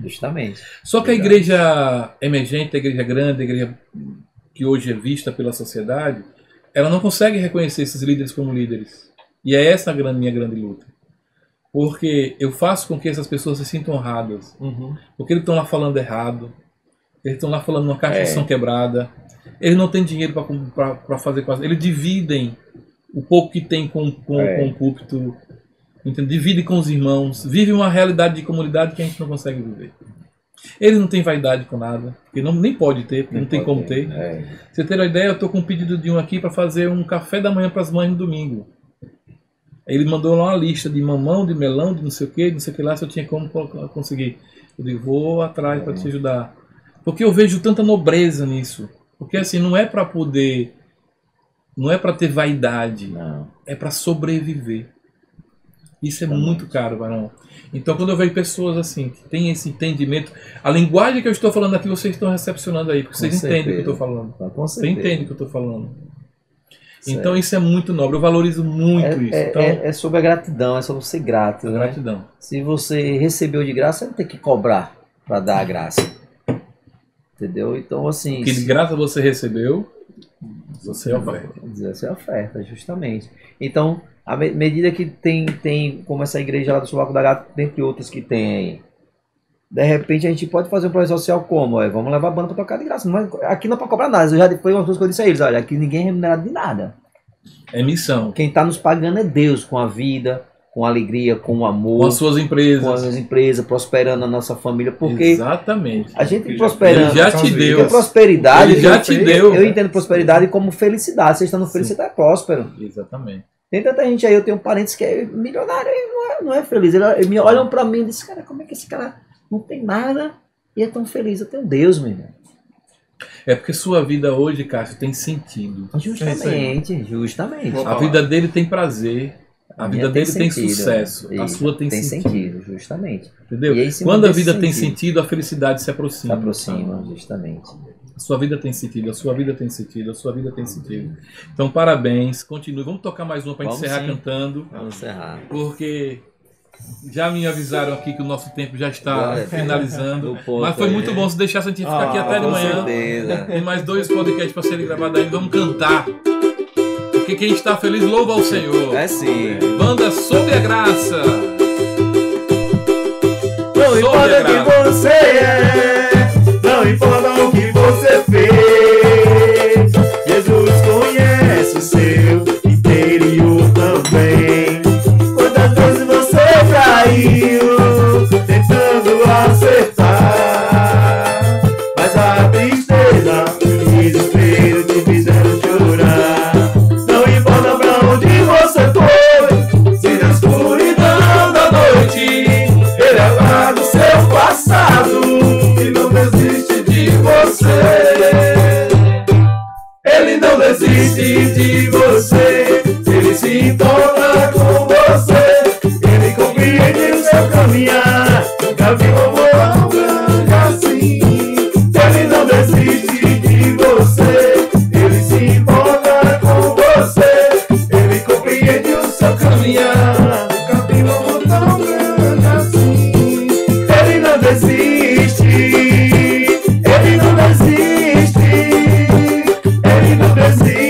Justamente. Só que a igreja emergente, a igreja grande, a igreja que hoje é vista pela sociedade, ela não consegue reconhecer esses líderes como líderes. E é essa a minha grande luta. Porque eu faço com que essas pessoas se sintam honradas. Porque eles estão lá falando errado. Eles estão lá falando uma caixa de som quebrada. Eles não têm dinheiro para fazer quase. Eles dividem o pouco que tem com o púlpito. Dividem com os irmãos. Vivem uma realidade de comunidade que a gente não consegue viver. Ele não tem vaidade com nada, porque nem pode ter, porque não tem como ter. Você ter uma ideia, eu tô com um pedido de um aqui para fazer um café da manhã para as mães no domingo. Ele mandou lá uma lista de mamão, de melão, de não sei o que lá, se eu tinha como conseguir. Eu digo, vou atrás para te ajudar. Porque eu vejo tanta nobreza nisso. Porque assim, não é para poder, não é para ter vaidade, não. É para sobreviver. Isso é muito caro, Varão. Então, quando eu vejo pessoas assim, que têm esse entendimento, a linguagem que eu estou falando aqui, vocês estão recepcionando aí, porque vocês entendem o que eu estou falando. Vocês entendem o que eu estou falando. Certo. Então, isso é muito nobre. Eu valorizo muito isso. Então, é sobre a gratidão, é sobre ser grato. Né? Gratidão. Se você recebeu de graça, você não tem que cobrar para dar a graça. Entendeu? Então, assim... Que de graça você recebeu, você oferta. Você oferta, justamente. Então... À medida que tem como essa igreja lá do Sovaco da Gata, dentre outras que tem aí, de repente a gente pode fazer um projeto social como? Vamos levar a banda para tocar de graça. Aqui não é para cobrar nada. Foi uma coisa que eu disse a eles, olha, aqui ninguém é remunerado de nada. É missão. Quem está nos pagando é Deus, com a vida, com a alegria, com o amor. Com as suas empresas. Com as empresas, prosperando a nossa família. Porque exatamente. A gente prosperando. Ele já te deu. Porque prosperidade. Ele já te deu. Eu entendo prosperidade como felicidade. Você está no feliz, você está próspero. Exatamente. Tem tanta gente aí, eu tenho parentes que é milionário e não é feliz. Eles me olham pra mim e dizem, cara, como é que esse cara não tem nada e é tão feliz? Eu tenho Deus, meu irmão. É porque sua vida hoje, Cássio, tem sentido. Justamente. A vida dele tem prazer. A vida dele tem sucesso. A sua tem sentido. Justamente. Entendeu? Quando a vida tem sentido, a felicidade se aproxima. Se aproxima, justamente. A sua vida tem sentido, a sua vida tem sentido, a sua vida tem sentido. Então, parabéns, continue. Vamos tocar mais uma para encerrar cantando. Vamos encerrar. Porque já me avisaram aqui que o nosso tempo já está finalizando. Mas foi muito bom. Se deixar a gente ficar aqui até de manhã. Tem mais 2 podcasts para serem gravados ainda. Vamos cantar. Porque quem está feliz louva ao Senhor. É sim. Banda Sob a Graça. Não importa quem você é, não importa o que você fez, Jesus conhece o seu interior também. Quantas vezes você caiu tentando acertar, mas a tristeza e o desespero te fizeram chorar. Não importa pra onde você foi, se na escuridão da noite ele apaga o seu passado e não desiste de você. Ele não desiste de você. Ele se importa com você. Ele compreende o seu caminhar. Nunca viu amor grande assim. Ele não desiste de você. Ele se importa com você. Ele compreende o seu caminhar. Nunca viu amor tão grande assim. Ele não desiste. Ele não desiste. Ele não desiste.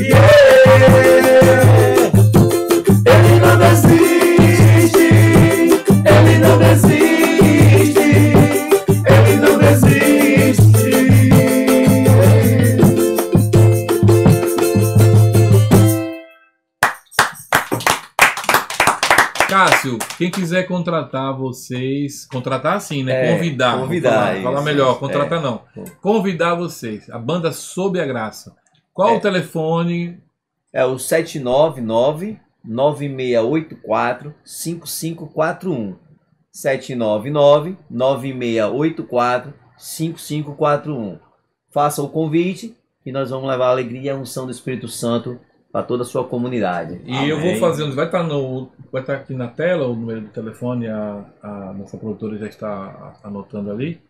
Yeah. Ele não desiste. Ele não desiste. Ele não desiste. Cássio, quem quiser contratar vocês, contratar assim, né? Convidar. Falar melhor, contratar não. Convidar vocês, a banda Sob a Graça. Qual o telefone? É o 799-9684-5541. 799-9684-5541. Faça o convite e nós vamos levar a alegria e a unção do Espírito Santo para toda a sua comunidade. E Amém. eu vou fazer, vai estar aqui na tela o número do telefone, a nossa produtora já está anotando ali.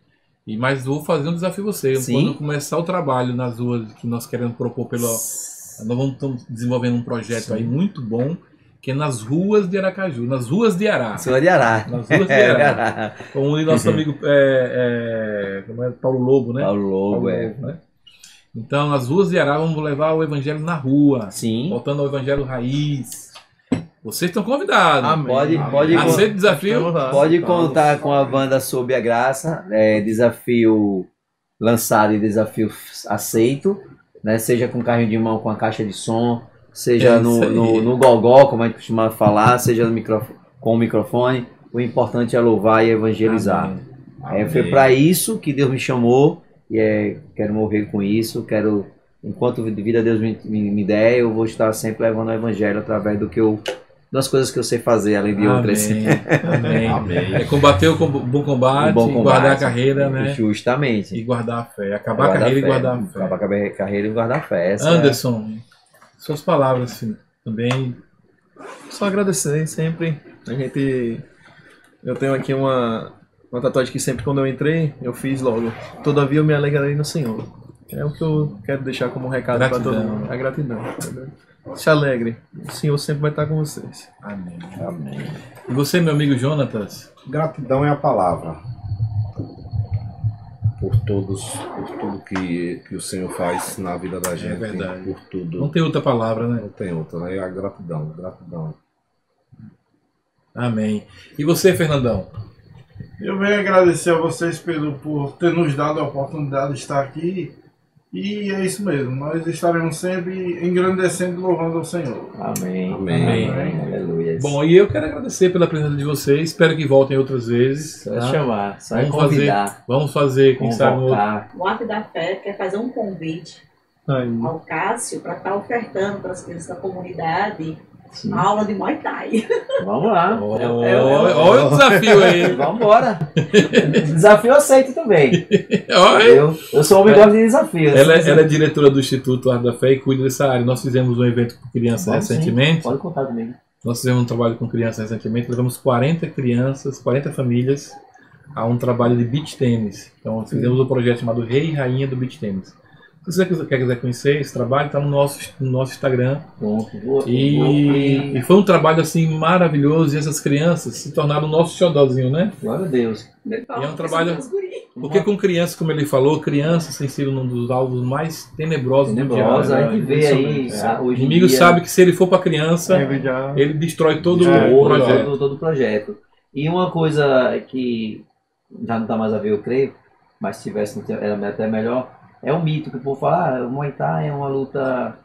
Mas vou fazer um desafio a você. Sim. Quando começar o trabalho nas ruas que nós queremos propor nós estamos desenvolvendo um projeto aí muito bom, que é nas ruas de Aracaju, nas ruas de Ará. Senhor de Ará. Nas ruas de Ará. Com o nosso amigo Paulo Lobo, né? Paulo Lobo, né? Então, nas ruas de Ará, vamos levar o evangelho na rua. Sim. Voltando ao evangelho raiz. Vocês estão convidados. Amém. Pode Aceita o desafio? Pode contar com a banda Sob a Graça. Desafio lançado e desafio aceito. Né? Seja com carrinho de mão, com a caixa de som. Seja no gogó, como a gente costuma falar. Seja com o microfone. o importante é louvar e evangelizar. Amém. Foi para isso que Deus me chamou e quero morrer com isso, enquanto vida Deus me der, eu vou estar sempre levando o evangelho através das coisas que eu sei fazer, além de outras. Amém. Amém. É combater o bom combate, e guardar a carreira, né? Justamente. E guardar a fé. Acabar a carreira e guardar a fé. Acabar a carreira e guardar a fé. Anderson, suas palavras assim, também. Só agradecer sempre. Eu tenho aqui uma tatuagem que sempre quando eu entrei, eu fiz logo. Todavia eu me alegrarei no Senhor. É o que eu quero deixar como recado para todo mundo. A gratidão. Entendeu? Se alegre. O Senhor sempre vai estar com vocês. Amém. Amém. E você, meu amigo Jonatas? Gratidão é a palavra. Por tudo que o Senhor faz na vida da gente. É verdade. Por tudo. Não tem outra palavra, né? Não tem outra, né? É a gratidão. Gratidão. Amém. E você, Fernandão? Eu venho agradecer a vocês por ter nos dado a oportunidade de estar aqui. E é isso mesmo, nós estaremos sempre engrandecendo e louvando ao Senhor. Amém. Amém. Aleluia. Bom, e eu quero agradecer pela presença de vocês. Espero que voltem outras vezes. Só chamar, só convidar. Vamos fazer, quem sabe. O Ato da Fé quer fazer um convite ao Cássio para estar ofertando para as crianças da comunidade a aula de Muay Thai. Vamos lá. Olha o desafio aí. Vamos embora. Desafio eu aceito também. Eu sou homem que gosta de desafios. Ela é diretora do Instituto Arte da Fé e cuida dessa área. Nós fizemos um evento com crianças recentemente. Sim. Pode contar comigo. Nós fizemos um trabalho com crianças recentemente. Levamos 40 crianças, 40 famílias a um trabalho de beach tênis. Então fizemos um projeto chamado Rei e Rainha do Beach Tênis. Se você quiser conhecer esse trabalho, está no nosso Instagram. E foi um trabalho assim maravilhoso. E essas crianças se tornaram o nosso xodózinho, né? Glória a Deus. E é um trabalho. Porque com crianças, como ele falou, crianças têm sido um dos alvos mais tenebrosos do dia. A gente vê aí. O inimigo sabe que se ele for para criança, ele destrói todo o projeto. E uma coisa que já não está mais a ver, eu creio, mas se tivesse, era até melhor. É um mito que o povo fala, o Muay Thai é uma luta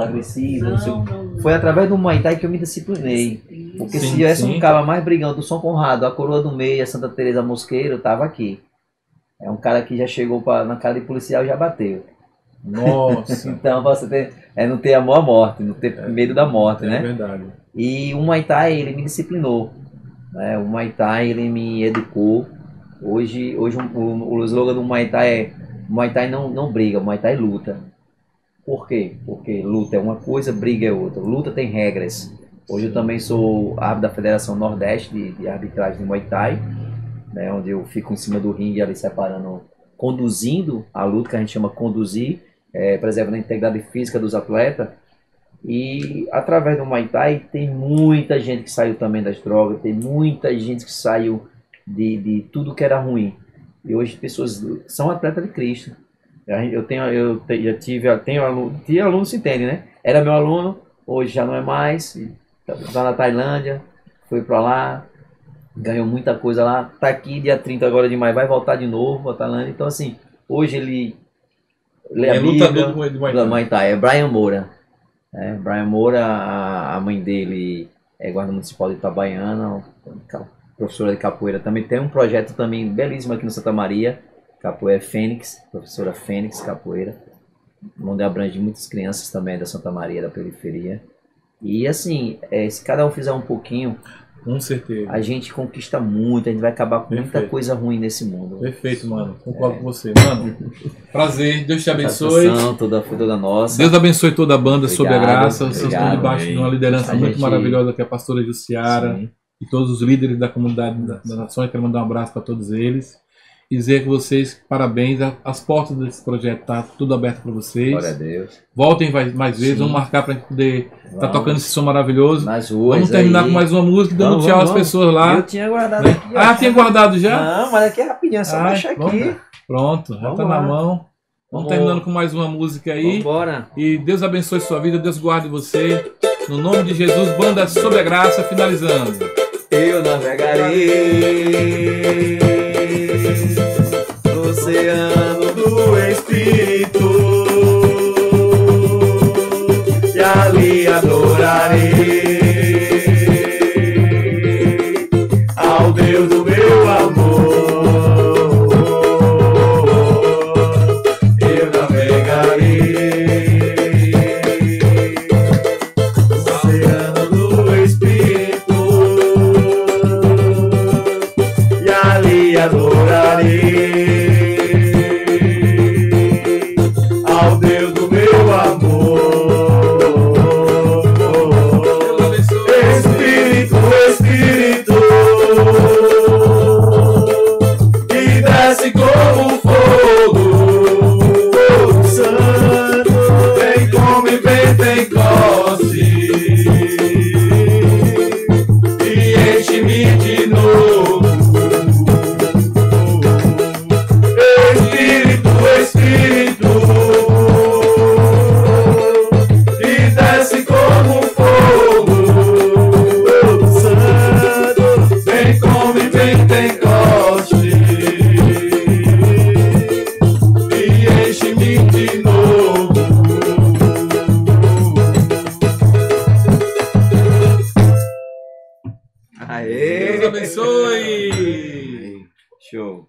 agressiva. Não. Foi através do Muay Thai que eu me disciplinei. Porque se tivesse um cara mais brigão do São Conrado, a Coroa do Meio, a Santa Teresa Mosqueiro, eu tava aqui. É um cara que já chegou na cara de policial e já bateu. Nossa. Então você não ter amor à morte, não ter medo da morte, né? É verdade. E o Muay Thai, ele me disciplinou. Né? O Muay Thai, ele me educou. Hoje o slogan do Muay Thai é: Muay Thai não briga, Muay Thai luta. Por quê? Porque luta é uma coisa, briga é outra. Luta tem regras. Hoje eu também sou árbitro da Federação Nordeste de Arbitragem de Muay Thai, né, onde eu fico em cima do ringue ali separando, conduzindo a luta, que a gente chama conduzir, preservando a integridade física dos atletas. E através do Muay Thai tem muita gente que saiu também das drogas, tem muita gente que saiu de tudo que era ruim. E hoje pessoas são atletas de Cristo. Tinha aluno, se entende, né? Era meu aluno, hoje já não é mais, está na Tailândia, foi para lá, ganhou muita coisa lá, tá aqui dia 30 agora de maio, vai voltar de novo a Tailândia. Então assim, hoje ele lê a Bíblia, lutador do Muay Thai, é Brian Moura. Brian Moura, a mãe dele é guarda municipal de Itabaiana, professora de capoeira, também tem um projeto também belíssimo aqui no Santa Maria, Capoeira Fênix, professora Fênix Capoeira, onde abrange muitas crianças também da Santa Maria, da periferia. E assim, se cada um fizer um pouquinho, com certeza, a gente conquista muito, a gente vai acabar com muita coisa ruim nesse mundo. Perfeito, mano. Concordo com você. Mano, prazer. Deus te abençoe. Toda nossa. Deus abençoe toda a banda. Obrigado, sob a graça. Vocês estão debaixo de uma liderança muito maravilhosa, que é a pastora Jussiara. E todos os líderes da comunidade das nações. Quero mandar um abraço para todos eles. E dizer que vocês, parabéns, as portas desse projeto tá tudo aberto para vocês. Glória a Deus. Voltem mais vezes, vamos marcar para a gente poder estar tocando esse som maravilhoso. Nas ruas. Vamos terminar com mais uma música, dando tchau às pessoas lá. Eu tinha guardado aqui. Tinha guardado já? Não, mas aqui é rapidinho, é só baixar aqui. Pronto, já tá na mão. Vamos terminando com mais uma música aí. Vambora. E Deus abençoe sua vida, Deus guarde você. No nome de Jesus, banda Sob a Graça, finalizando. Eu navegarei no oceano do Espírito e ali adorarei Pentecoste e enche-me de novo. Aê! Deus abençoe! Show!